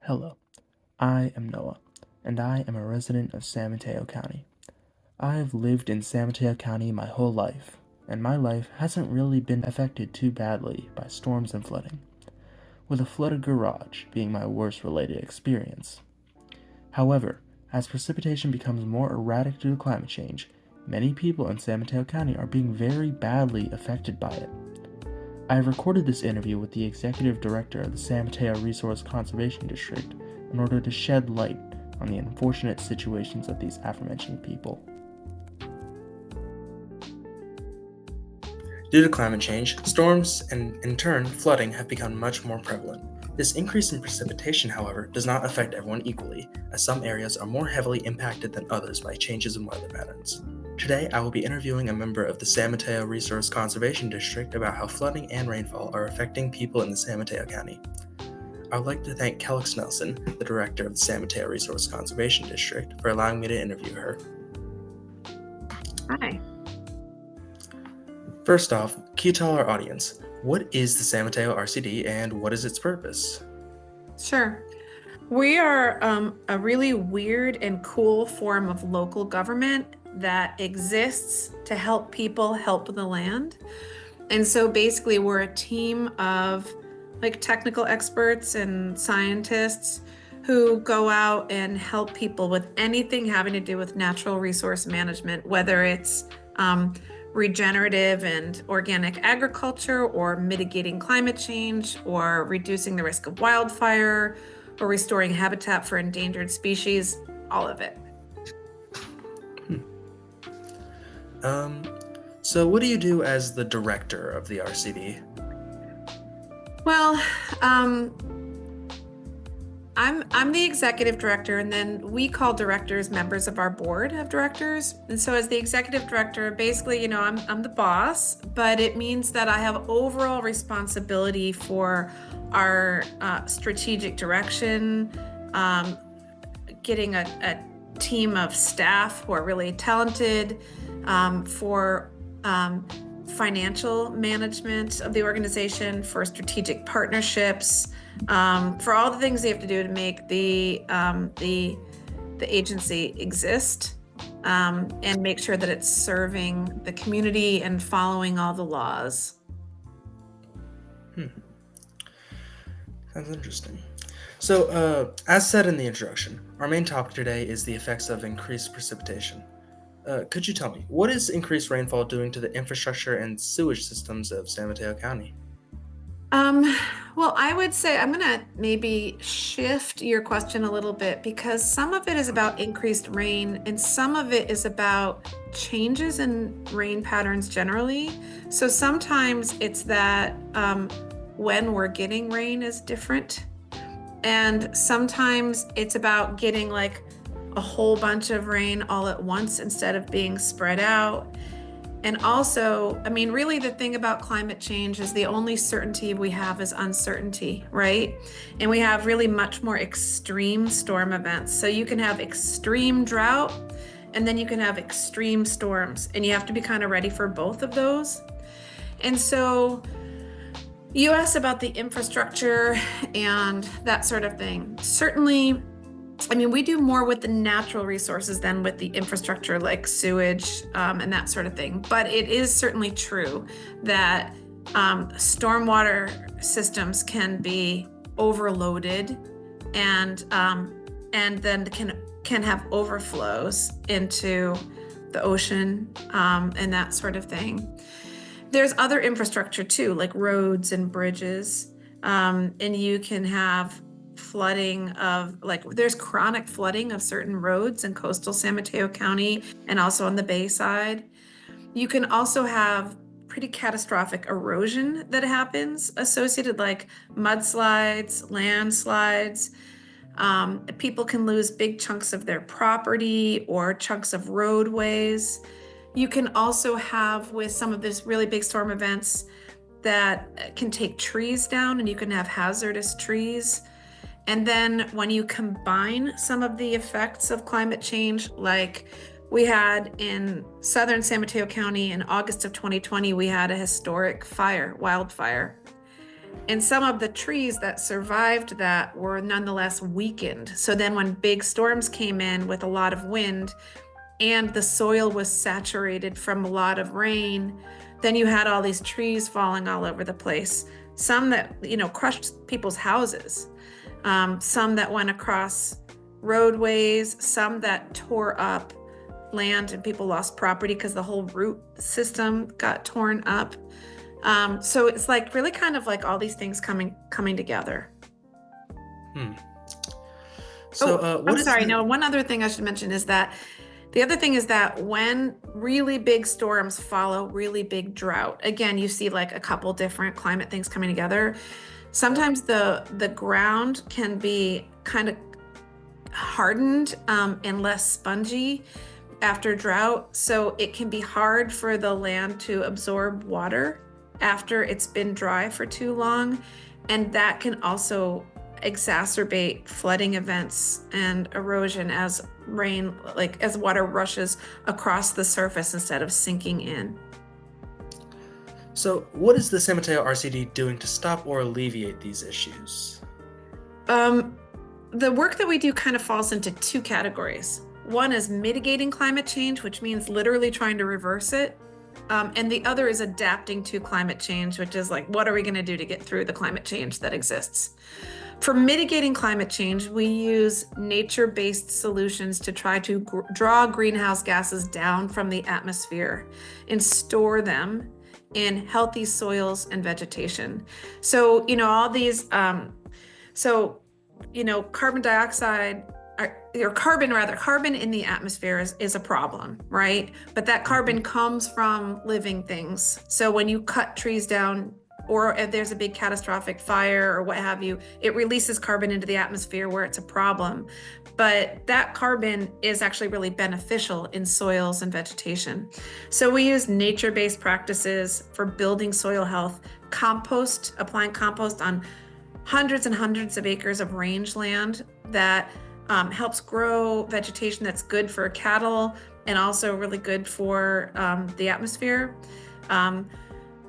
Hello, I am Noah, and I am a resident of San Mateo County. I have lived in San Mateo County my whole life, and my life hasn't really been affected too badly by storms and flooding, with a flooded garage being my worst related experience. However, as precipitation becomes more erratic due to climate change, many people in San Mateo County are being very badly affected by it. I have recorded this interview with the Executive Director of the San Mateo Resource Conservation District in order to shed light on the unfortunate situations of these aforementioned people. Due to climate change, storms and, in turn, flooding have become much more prevalent. This increase in precipitation, however, does not affect everyone equally, as some areas are more heavily impacted than others by changes in weather patterns. Today, I will be interviewing a member of the San Mateo Resource Conservation District about how flooding and rainfall are affecting people in the San Mateo County. I would like to thank Kelix Nelson, the director of the San Mateo Resource Conservation District, for allowing me to interview her. Hi. First off, can you tell our audience, what is the San Mateo RCD and what is its purpose? Sure. We are a really weird and cool form of local government that exists to help people help the land. And so basically we're a team of technical experts and scientists who go out and help people with anything having to do with natural resource management, whether it's regenerative and organic agriculture, or mitigating climate change, or reducing the risk of wildfire, or restoring habitat for endangered species, all of it. So what do you do as the director of the RCD? Well, I'm the executive director, and then we call directors members of our board of directors. And so as the executive director, basically, I'm the boss, but it means that I have overall responsibility for our strategic direction, getting a team of staff who are really talented, for financial management of the organization, for strategic partnerships, for all the things they have to do to make the agency exist, and make sure that it's serving the community and following all the laws. That's interesting. So, as said in the introduction, our main topic today is the effects of increased precipitation. Could you tell me, what is increased rainfall doing to the infrastructure and sewage systems of San Mateo County? Well, I would say I'm gonna maybe shift your question a little bit, because some of it is about increased rain and some of it is about changes in rain patterns generally. So sometimes it's that when we're getting rain is different. And sometimes it's about getting a whole bunch of rain all at once instead of being spread out. And also, really the thing about climate change is the only certainty we have is uncertainty, right? And we have really much more extreme storm events. So you can have extreme drought and then you can have extreme storms, and you have to be kind of ready for both of those. And so you asked about the infrastructure and that sort of thing. Certainly, we do more with the natural resources than with the infrastructure, like sewage and that sort of thing. But it is certainly true that stormwater systems can be overloaded and then can have overflows into the ocean and that sort of thing. There's other infrastructure too, like roads and bridges, and you can have flooding of there's chronic flooding of certain roads in coastal San Mateo County and also on the Bay side. You can also have pretty catastrophic erosion that happens associated, like mudslides, landslides. People can lose big chunks of their property or chunks of roadways. You can also have, with some of these really big storm events, that can take trees down, and you can have hazardous trees. And then when you combine some of the effects of climate change, like we had in southern San Mateo County in August of 2020, we had a historic wildfire. And some of the trees that survived that were nonetheless weakened. So then when big storms came in with a lot of wind and the soil was saturated from a lot of rain, then you had all these trees falling all over the place. Some that, crushed people's houses. Some that went across roadways, some that tore up land and people lost property because the whole root system got torn up. So it's like really kind of like all these things coming together. So, I'm sorry. No, one other thing I should mention is that the other thing is that when really big storms follow really big drought, again, you see like a couple different climate things coming together. Sometimes the ground can be kind of hardened and less spongy after drought. So it can be hard for the land to absorb water after it's been dry for too long. And that can also exacerbate flooding events and erosion as rain, like as water rushes across the surface instead of sinking in. So what is the San Mateo RCD doing to stop or alleviate these issues? The work that we do kind of falls into two categories. One is mitigating climate change, which means literally trying to reverse it. And the other is adapting to climate change, which is like, what are we going to do to get through the climate change that exists? For mitigating climate change, we use nature-based solutions to try to draw greenhouse gases down from the atmosphere and store them in healthy soils and vegetation. So, all these, carbon dioxide, or carbon in the atmosphere is a problem, right? But that carbon comes from living things. So when you cut trees down, or if there's a big catastrophic fire or what have you, it releases carbon into the atmosphere where it's a problem. But that carbon is actually really beneficial in soils and vegetation. So we use nature-based practices for building soil health, applying compost on hundreds and hundreds of acres of rangeland that helps grow vegetation that's good for cattle and also really good for the atmosphere.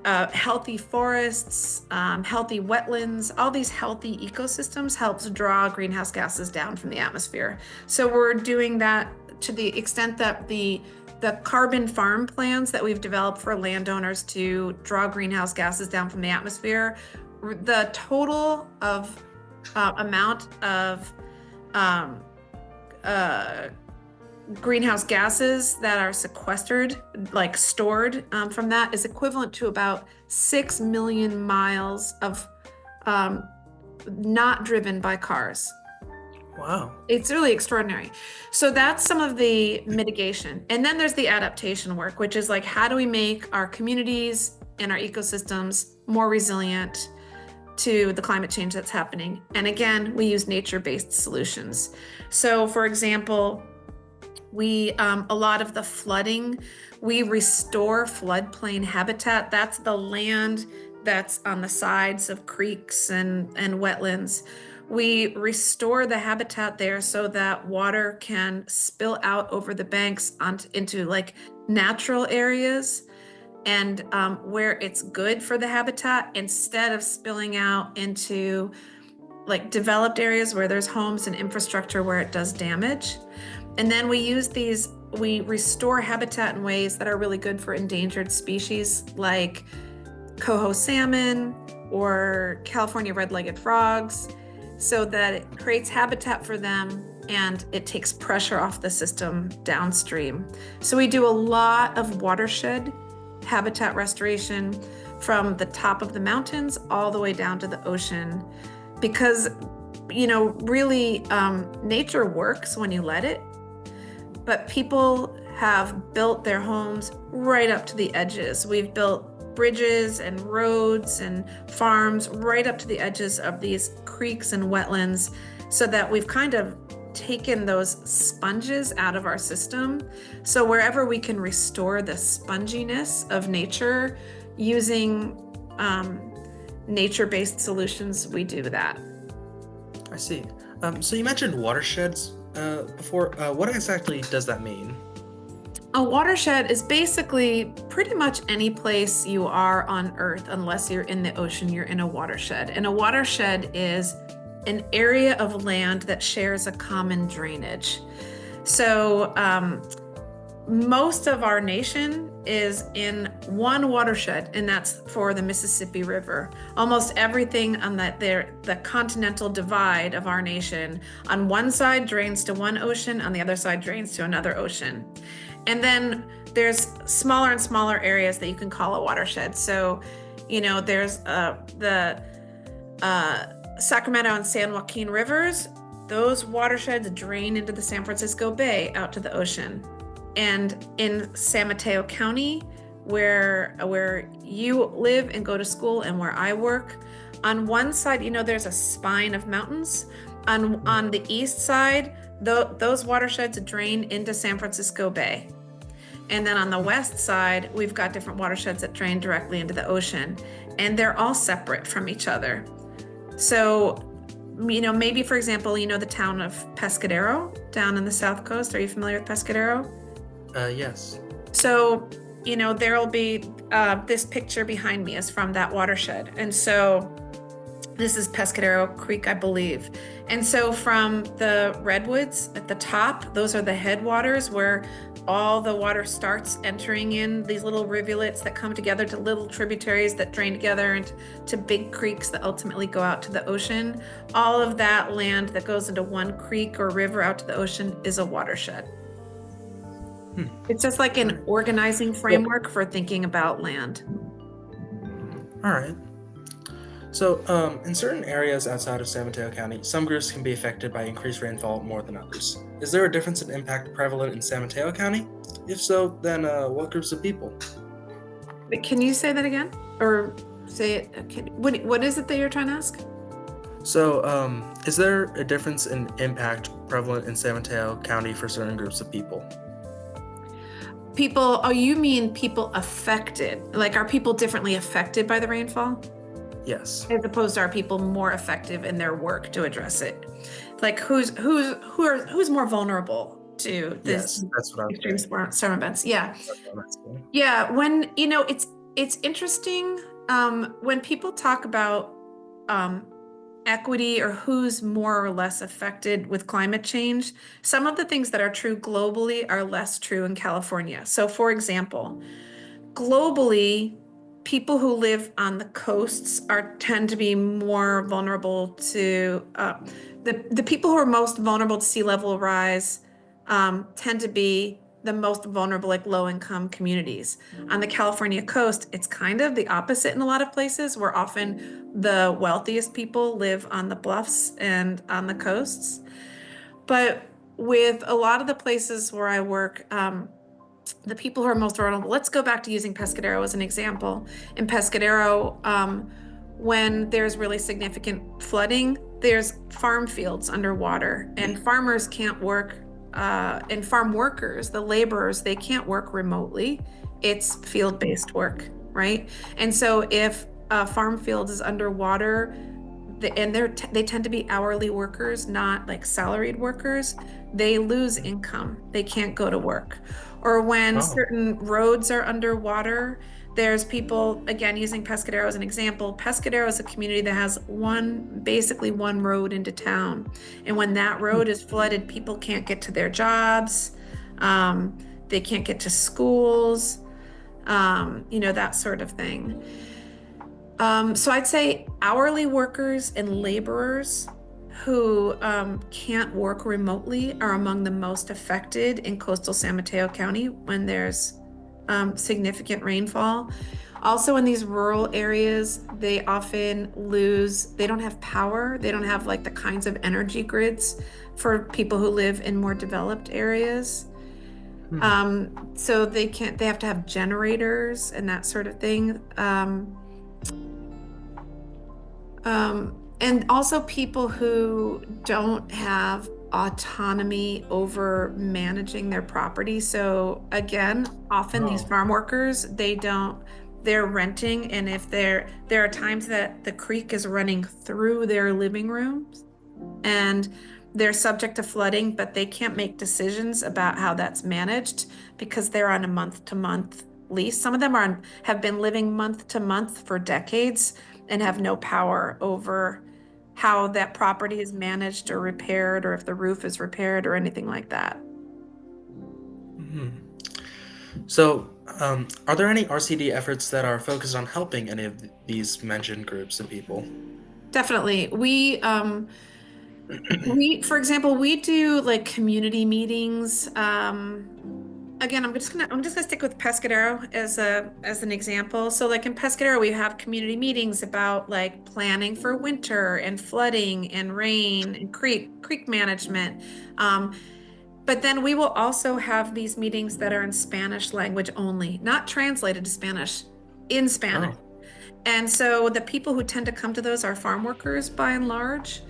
Healthy forests, healthy wetlands, all these healthy ecosystems helps draw greenhouse gases down from the atmosphere. So we're doing that to the extent that the carbon farm plans that we've developed for landowners to draw greenhouse gases down from the atmosphere, the total of amount of greenhouse gases that are sequestered, like stored from that, is equivalent to about 6 million miles of not driven by cars. Wow. It's really extraordinary. So that's some of the mitigation. And then there's the adaptation work, which is like, how do we make our communities and our ecosystems more resilient to the climate change that's happening? And again, we use nature-based solutions. So for example, a lot of the flooding, we restore floodplain habitat. That's the land that's on the sides of creeks and wetlands. We restore the habitat there so that water can spill out over the banks into like natural areas and where it's good for the habitat, instead of spilling out into like developed areas where there's homes and infrastructure where it does damage. And then we restore habitat in ways that are really good for endangered species like coho salmon or California red-legged frogs, so that it creates habitat for them and it takes pressure off the system downstream. So we do a lot of watershed habitat restoration from the top of the mountains all the way down to the ocean, because really nature works when you let it, but people have built their homes right up to the edges. We've built bridges and roads and farms right up to the edges of these creeks and wetlands, so that we've kind of taken those sponges out of our system. So wherever we can restore the sponginess of nature using nature-based solutions, we do that. I see. So you mentioned watersheds before. What exactly does that mean? A watershed is basically pretty much any place you are on Earth, unless you're in the ocean, you're in a watershed. And a watershed is an area of land that shares a common drainage. So, most of our nation is in one watershed, and that's for the Mississippi River. Almost everything on the continental divide of our nation, on one side drains to one ocean, on the other side drains to another ocean. And then there's smaller and smaller areas that you can call a watershed. So, there's the Sacramento and San Joaquin rivers. Those watersheds drain into the San Francisco Bay out to the ocean. And in San Mateo County, where you live and go to school and where I work, on one side, there's a spine of mountains. On the east side, those watersheds drain into San Francisco Bay. And then on the west side, we've got different watersheds that drain directly into the ocean, and they're all separate from each other. So, maybe for example, the town of Pescadero down in the South Coast. Are you familiar with Pescadero? Yes. So, there'll be this picture behind me is from that watershed. And so this is Pescadero Creek, I believe. And so from the redwoods at the top, those are the headwaters where all the water starts entering in these little rivulets that come together to little tributaries that drain together into big creeks that ultimately go out to the ocean. All of that land that goes into one creek or river out to the ocean is a watershed. It's just like an organizing framework for thinking about land. All right. So, in certain areas outside of San Mateo County, some groups can be affected by increased rainfall more than others. Is there a difference in impact prevalent in San Mateo County? If so, then what groups of people? Wait, can you say that again? Or say it? Okay. What is it that you're trying to ask? So, is there a difference in impact prevalent in San Mateo County for certain groups of people? People, oh, you mean people affected? Like, are people differently affected by the rainfall? Yes. As opposed to, are people more effective in their work to address it? Like, who's more vulnerable to this? Yes, that's what I was extreme saying. storm events? Yeah. That's what I'm asking. Yeah, when it's interesting when people talk about equity or who's more or less affected with climate change. Some of the things that are true globally are less true in California. So, for example, globally, people who live on the coasts tend to be more vulnerable to the people who are most vulnerable to sea level rise tend to be the most vulnerable, like low-income communities. On the California coast, it's kind of the opposite in a lot of places, where often the wealthiest people live on the bluffs and on the coasts. But with a lot of the places where I work, the people who are most vulnerable, let's go back to using Pescadero as an example. In Pescadero, when there's really significant flooding, there's farm fields underwater, and farmers can't work, and farm workers, the laborers, they can't work remotely. It's field-based work, right? And so if a farm field is underwater, and they tend to be hourly workers, not like salaried workers, they lose income. They can't go to work. Or when certain roads are underwater, there's people, again, using Pescadero as an example. Pescadero is a community that has basically one road into town. And when that road is flooded, people can't get to their jobs. They can't get to schools, that sort of thing. So I'd say hourly workers and laborers who can't work remotely are among the most affected in coastal San Mateo County when there's significant rainfall. Also in these rural areas, they often they don't have power. They don't have like the kinds of energy grids for people who live in more developed areas. So they have to have generators and that sort of thing. And also people who don't have autonomy over managing their property. So again, often these farm workers, they're renting, and if there are times that the creek is running through their living rooms, and they're subject to flooding, but they can't make decisions about how that's managed because they're on a month-to-month lease. Some of them have been living month to month for decades and have no power over how that property is managed or repaired, or if the roof is repaired or anything like that. So, are there any RCD efforts that are focused on helping any of these mentioned groups of people? Definitely. For example, we do like community meetings. Again, I'm just gonna stick with Pescadero as an example. So like in Pescadero, we have community meetings about like planning for winter and flooding and rain and creek management. Um, but then we will also have these meetings that are in Spanish language only, not translated to Spanish, in Spanish. Oh, And so the people who tend to come to those are farm workers by and large.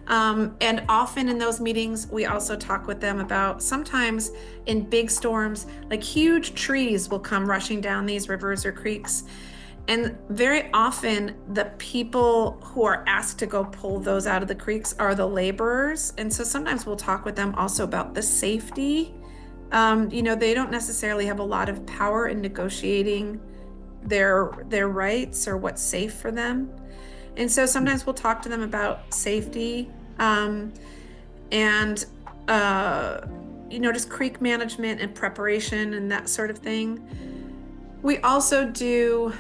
And often in those meetings, we also talk with them about sometimes in big storms, like huge trees will come rushing down these rivers or creeks. And very often, the people who are asked to go pull those out of the creeks are the laborers. And so sometimes we'll talk with them also about the safety. They don't necessarily have a lot of power in negotiating their rights or what's safe for them. And so sometimes we'll talk to them about safety, and just creek management and preparation and that sort of thing. We also do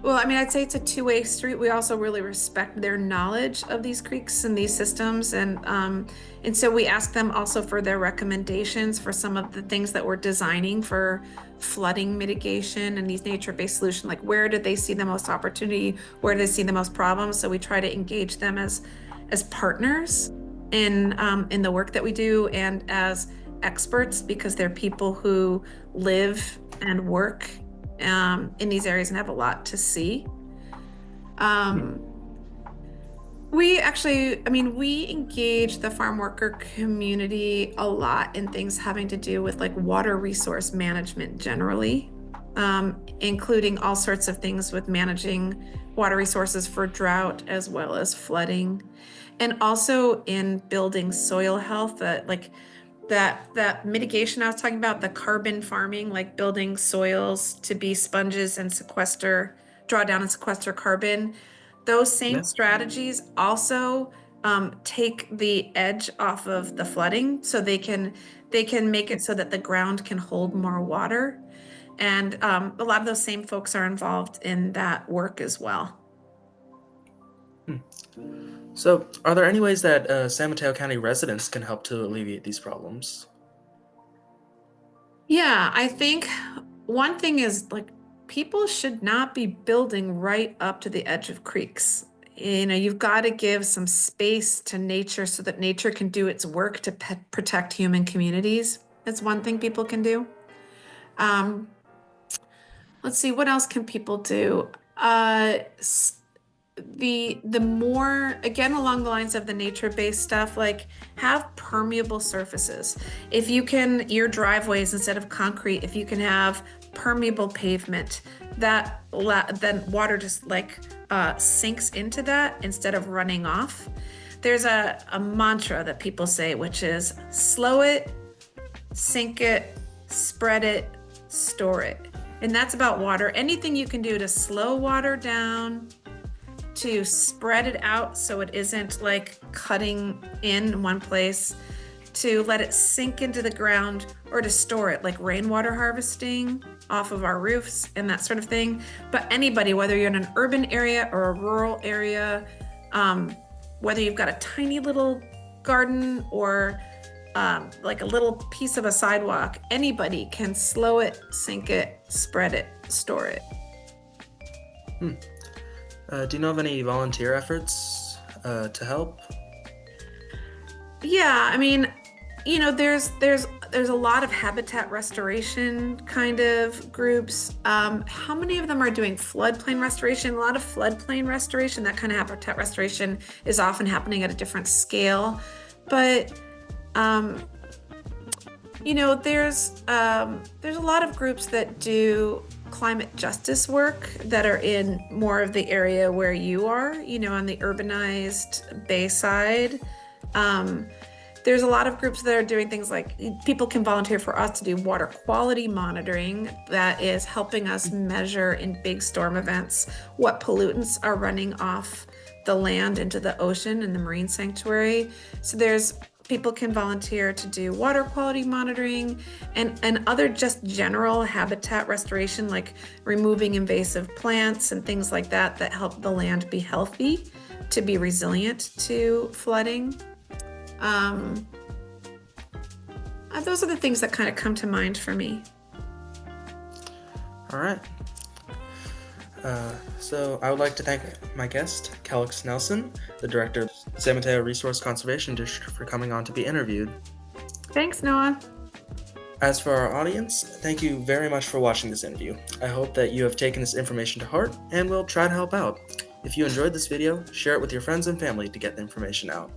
well, I mean, I'd say it's a two-way street. We also really respect their knowledge of these creeks and these systems, and so we ask them also for their recommendations for some of the things that we're designing for flooding mitigation and these nature-based solutions. Like, where did they see the most opportunity? Where do they see the most problems? So we try to engage them as partners in the work that we do and as experts, because they're people who live and work in these areas and have a lot to see. We engage the farm worker community a lot in things having to do with like water resource management generally, including all sorts of things with managing water resources for drought as well as flooding, and also in building soil health, that mitigation I was talking about, the carbon farming, like building soils to be sponges and draw down and sequester carbon. Those same yeah. strategies also take the edge off of the flooding, so they can make it so that the ground can hold more water. And a lot of those same folks are involved in that work as well. So, are there any ways that San Mateo County residents can help to alleviate these problems? Yeah, I think one thing is like people should not be building right up to the edge of creeks. You've got to give some space to nature so that nature can do its work to protect human communities. That's one thing people can do. Um, let's see, what else can people do? The more, again, along the lines of the nature-based stuff, like have permeable surfaces. If you can, your driveways, instead of concrete, if you can have permeable pavement, then water just like sinks into that instead of running off. There's a mantra that people say, which is slow it, sink it, spread it, store it. And that's about water. Anything you can do to slow water down, to spread it out so it isn't like cutting in one place, to let it sink into the ground, or to store it, like rainwater harvesting off of our roofs and that sort of thing. But anybody, whether you're in an urban area or a rural area, whether you've got a tiny little garden or like a little piece of a sidewalk, anybody can slow it, sink it, spread it, store it. Do you know of any volunteer efforts to help? Yeah, I mean, there's a lot of habitat restoration kind of groups. How many of them are doing floodplain restoration? A lot of floodplain restoration, that kind of habitat restoration is often happening at a different scale. But there's a lot of groups that do climate justice work that are in more of the area where you are, on the urbanized Bayside. There's a lot of groups that are doing things like people can volunteer for us to do water quality monitoring that is helping us measure in big storm events what pollutants are running off the land into the ocean and the marine sanctuary. So there's people can volunteer to do water quality monitoring and other just general habitat restoration, like removing invasive plants and things like that help the land be healthy, to be resilient to flooding. Those are the things that kind of come to mind for me. All right. So I would like to thank my guest, Calix Nelson, the director of San Mateo Resource Conservation District, for coming on to be interviewed. Thanks, Noah. As for our audience, thank you very much for watching this interview. I hope that you have taken this information to heart and will try to help out. If you enjoyed this video, share it with your friends and family to get the information out.